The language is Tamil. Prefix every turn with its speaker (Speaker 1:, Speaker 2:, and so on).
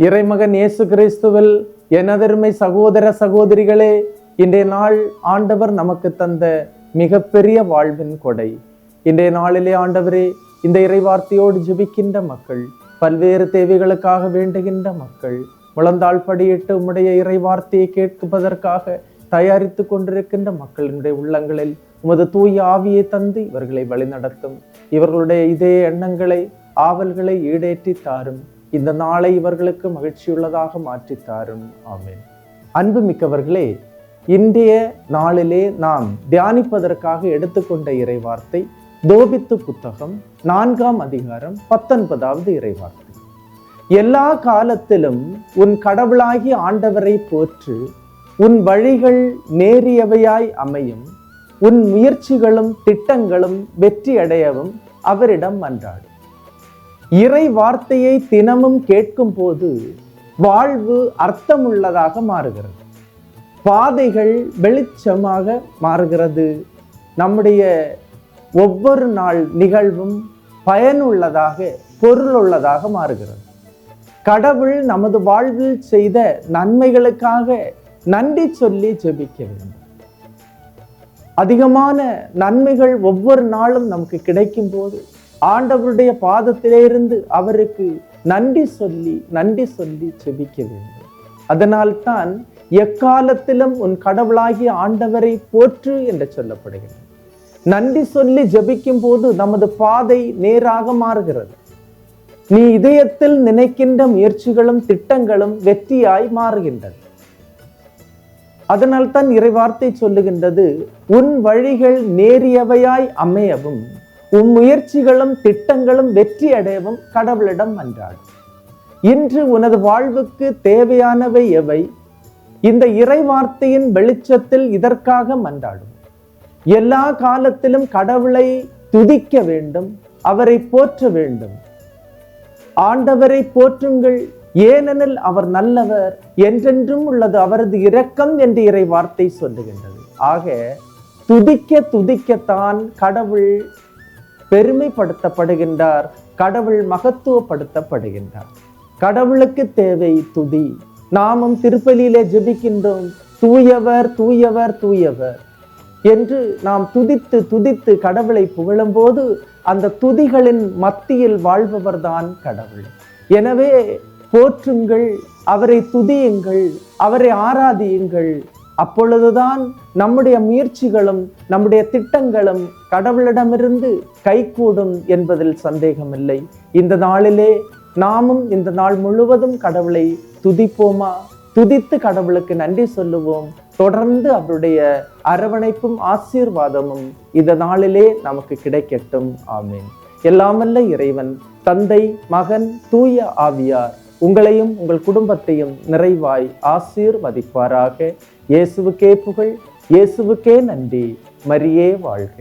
Speaker 1: இறைமகன் இயேசு கிறிஸ்துவில் எனதருமை சகோதர சகோதரிகளே, இன்றைய நாள் ஆண்டவர் நமக்கு தந்த மிகப்பெரிய வாழ்வின் கொடை. இன்றைய நாளிலே ஆண்டவரே, இந்த இறைவார்த்தையோடு ஜெபிக்கின்ற மக்கள், பல்வேறு தேவைகளுக்காக வேண்டுகின்ற மக்கள், முழந்தாள் படியிட்டு உம்முடைய இறைவார்த்தையை கேட்பதற்காக தயாரித்து கொண்டிருக்கின்ற மக்களினுடைய உள்ளங்களில் உமது தூய ஆவியை தந்து இவர்களை வழிநடத்தும். இவர்களுடைய இதே எண்ணங்களை, ஆவல்களை ஈடேற்றி தாரும். இந்த நாளை இவர்களுக்கு மகிழ்ச்சியுள்ளதாக மாற்றித்தாரும். ஆமென். அன்பு மிக்கவர்களே, இன்றைய நாளிலே நாம் தியானிப்பதற்காக எடுத்துக்கொண்ட இறைவார்த்தை தோபித்து புத்தகம் 4ஆம் அதிகாரம் 19வது இறைவார்த்தை. எல்லா காலத்திலும் உன் கடவுளாகி ஆண்டவரை போற்று, உன் வழிகள் நேரியவையாய் அமையும், உன் முயற்சிகளும் திட்டங்களும் வெற்றி அடையவும் அவரிடம் மன்றாடு. இறை வார்த்தையை தினமும் கேட்கும் போது வாழ்வு அர்த்தமுள்ளதாக மாறுகிறது, பாதைகள் வெளிச்சமாக மாறுகிறது, நம்முடைய ஒவ்வொரு நாள் நிகழ்வும் பயனுள்ளதாக, பொருளுள்ளதாக மாறுகிறது. கடவுள் நமது வாழ்வில் செய்த நன்மைகளுக்காக நன்றி சொல்லி ஜெபிக்க வேண்டும். அதிகமான நன்மைகள் ஒவ்வொரு நாளும் நமக்கு கிடைக்கும் போது ஆண்டவருடைய பாதத்திலிருந்து அவருக்கு நன்றி சொல்லி ஜெபிக்க வேண்டும். அதனால்தான் எக்காலத்திலும் உன் கடவுளாகிய ஆண்டவரை போற்று என்று சொல்லப்படுகிறது. நன்றி சொல்லி ஜெபிக்கும் போது நமது பாதை நேராக மாறுகிறது. நீ இதயத்தில் நினைக்கின்ற முயற்சிகளும் திட்டங்களும் வெற்றியாய் மாறுகின்றன. அதனால்தான் இறைவார்த்தை சொல்லுகின்றது, உன் வழிகள் நேரியவையாய் அமையவும், உன் முயற்சிகளும் திட்டங்களும் வெற்றி அடையவும் கடவுளிடம் மன்றாடு. இன்று உனது வாழ்வுக்கு தேவையானவை எவை? இந்த இறைவார்த்தையின் வெளிச்சத்தில் இதற்காக மன்றாடும். எல்லா காலத்திலும் கடவுளை துதிக்க வேண்டும், அவரை போற்ற வேண்டும். ஆண்டவரை போற்றுங்கள், ஏனெனில் அவர் நல்லவர், என்றென்றும் உள்ளது அவரது இரக்கம் என்று இறை வார்த்தை சொல்லுகின்றது. ஆக துதிக்கத்தான் கடவுள் பெருமைப்படுத்தப்படுகின்றார், கடவுள் மகத்துவப்படுத்தப்படுகின்றார். கடவுளுக்கு தேவை துதி. நாமும் திருப்பலியிலே ஜெபிக்கின்றோம், தூயவர் தூயவர் தூயவர் என்று நாம் துதித்து கடவுளை புகழும் போது அந்த துதிகளின் மத்தியில் வாழ்பவர்தான் கடவுள். எனவே போற்றுங்கள், அவரை துதியுங்கள், அவரை ஆராதியுங்கள். அப்பொழுதுதான் நம்முடைய முயற்சிகளும் நம்முடைய திட்டங்களும் கடவுளிடமிருந்து கைகூடும் என்பதில் சந்தேகமில்லை. இந்த நாளிலே நாமும் இந்த நாள் முழுவதும் கடவுளை துதிப்போமா? துதித்து கடவுளுக்கு நன்றி சொல்லுவோம். தொடர்ந்து அவருடைய அரவணைப்பும் ஆசீர்வாதமும் இந்த நாளிலே நமக்கு கிடைக்கட்டும். ஆமென். எல்லாமல்ல இறைவன், தந்தை, மகன், தூய ஆவியார் உங்களையும் உங்கள் குடும்பத்தையும் நிறைவாய் ஆசீர்வதிப்பாராக. இயேசுவுக்கே புகழ், இயேசுவுக்கே நன்றி. மரியே வாழ்க.